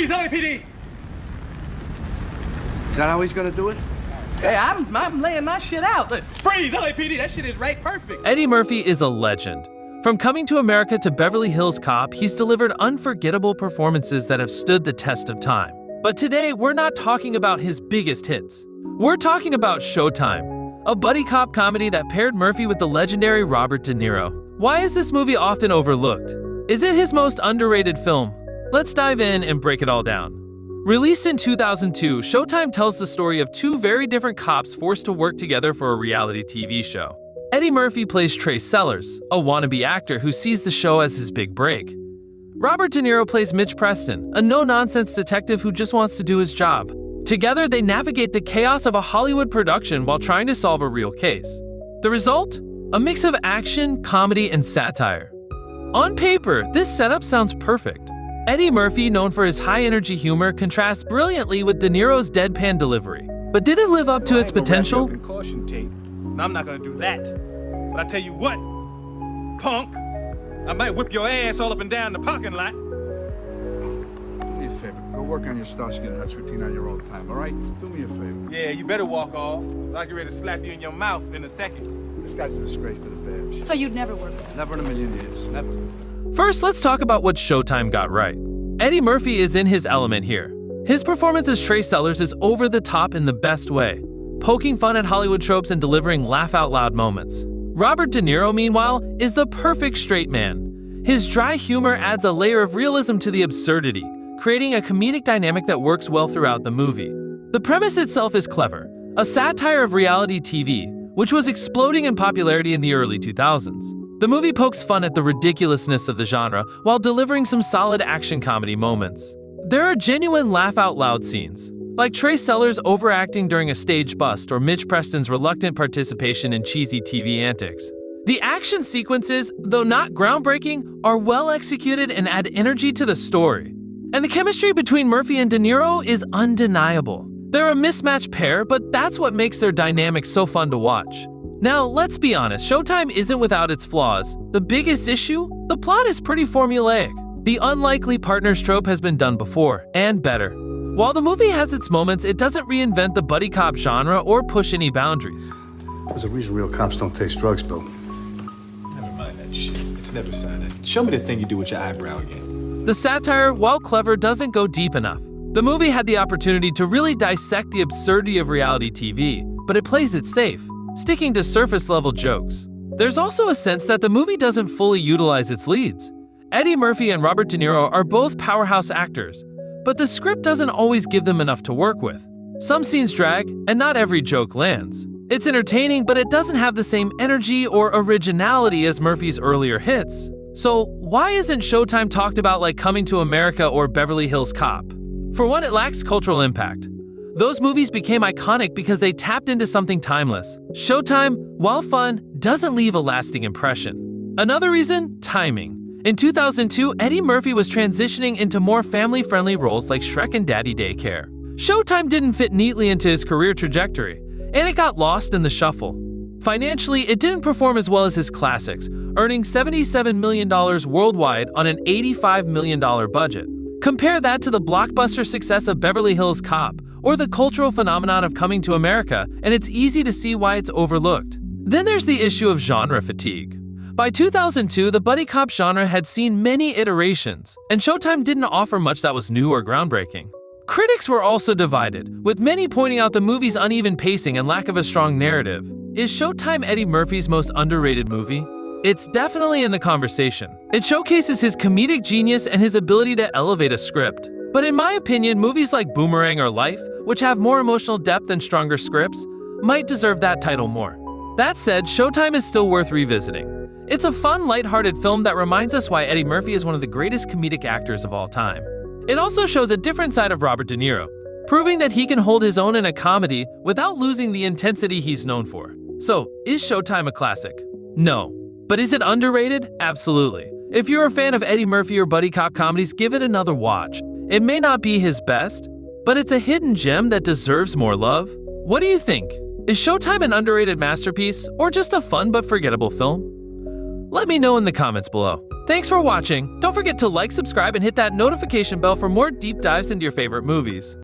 Freeze, LAPD! Is that how he's gonna do it? Hey, I'm laying my shit out. Look. Freeze, LAPD! That shit is right perfect! Eddie Murphy is a legend. From Coming to America to Beverly Hills Cop, he's delivered unforgettable performances that have stood the test of time. But today, we're not talking about his biggest hits. We're talking about Showtime, a buddy cop comedy that paired Murphy with the legendary Robert De Niro. Why is this movie often overlooked? Is it his most underrated film? Let's dive in and break it all down. Released in 2002, Showtime tells the story of two very different cops forced to work together for a reality TV show. Eddie Murphy plays Trey Sellers, a wannabe actor who sees the show as his big break. Robert De Niro plays Mitch Preston, a no-nonsense detective who just wants to do his job. Together, they navigate the chaos of a Hollywood production while trying to solve a real case. The result? A mix of action, comedy, and satire. On paper, this setup sounds perfect. Eddie Murphy, known for his high-energy humor, contrasts brilliantly with De Niro's deadpan delivery. But did it live up to its potential? I'm not gonna do that. But I tell you what, punk, I might whip your ass all up and down the parking lot. Do me a favor. Go work on your Starsky and Hutch routine on your own time, all right? Do me a favor. Yeah, you better walk off. I'll get ready to slap you in your mouth in a second. This guy's a disgrace to the badge. So you'd never work with him? Never in a million years. Never. First, let's talk about what Showtime got right. Eddie Murphy is in his element here. His performance as Trey Sellers is over the top in the best way, poking fun at Hollywood tropes and delivering laugh-out-loud moments. Robert De Niro, meanwhile, is the perfect straight man. His dry humor adds a layer of realism to the absurdity, creating a comedic dynamic that works well throughout the movie. The premise itself is clever, a satire of reality TV, which was exploding in popularity in the early 2000s. The movie pokes fun at the ridiculousness of the genre while delivering some solid action comedy moments. There are genuine laugh-out-loud scenes, like Trey Sellers overacting during a stage bust or Mitch Preston's reluctant participation in cheesy TV antics. The action sequences, though not groundbreaking, are well executed and add energy to the story. And the chemistry between Murphy and De Niro is undeniable. They're a mismatched pair, but that's what makes their dynamic so fun to watch. Now, let's be honest, Showtime isn't without its flaws. The biggest issue? The plot is pretty formulaic. The unlikely partners trope has been done before, and better. While the movie has its moments, it doesn't reinvent the buddy cop genre or push any boundaries. There's a reason real cops don't taste drugs, Bill. Never mind that shit. It's never signed. Show me the thing you do with your eyebrow again. The satire, while clever, doesn't go deep enough. The movie had the opportunity to really dissect the absurdity of reality TV, but it plays it safe, sticking to surface-level jokes. There's also a sense that the movie doesn't fully utilize its leads. Eddie Murphy and Robert De Niro are both powerhouse actors, but the script doesn't always give them enough to work with. Some scenes drag, and not every joke lands. It's entertaining, but it doesn't have the same energy or originality as Murphy's earlier hits. So why isn't Showtime talked about like Coming to America or Beverly Hills Cop? For one, it lacks cultural impact. Those movies became iconic because they tapped into something timeless. Showtime, while fun, doesn't leave a lasting impression. Another reason? Timing. In 2002, Eddie Murphy was transitioning into more family-friendly roles like Shrek and Daddy Daycare. Showtime didn't fit neatly into his career trajectory, and it got lost in the shuffle. Financially, it didn't perform as well as his classics, earning $77 million worldwide on an $85 million budget. Compare that to the blockbuster success of Beverly Hills Cop, or the cultural phenomenon of Coming to America, and it's easy to see why it's overlooked. Then there's the issue of genre fatigue. By 2002, the buddy cop genre had seen many iterations, and Showtime didn't offer much that was new or groundbreaking. Critics were also divided, with many pointing out the movie's uneven pacing and lack of a strong narrative. Is Showtime Eddie Murphy's most underrated movie? It's definitely in the conversation. It showcases his comedic genius and his ability to elevate a script. But in my opinion, movies like Boomerang or Life, which have more emotional depth and stronger scripts, might deserve that title more. That said, Showtime is still worth revisiting. It's a fun, lighthearted film that reminds us why Eddie Murphy is one of the greatest comedic actors of all time. It also shows a different side of Robert De Niro, proving that he can hold his own in a comedy without losing the intensity he's known for. So, is Showtime a classic? No. But is it underrated? Absolutely. If you're a fan of Eddie Murphy or buddy cop comedies, give it another watch. It may not be his best, but it's a hidden gem that deserves more love. What do you think? Is Showtime an underrated masterpiece or just a fun but forgettable film? Let me know in the comments below. Thanks for watching. Don't forget to like, subscribe, and hit that notification bell for more deep dives into your favorite movies.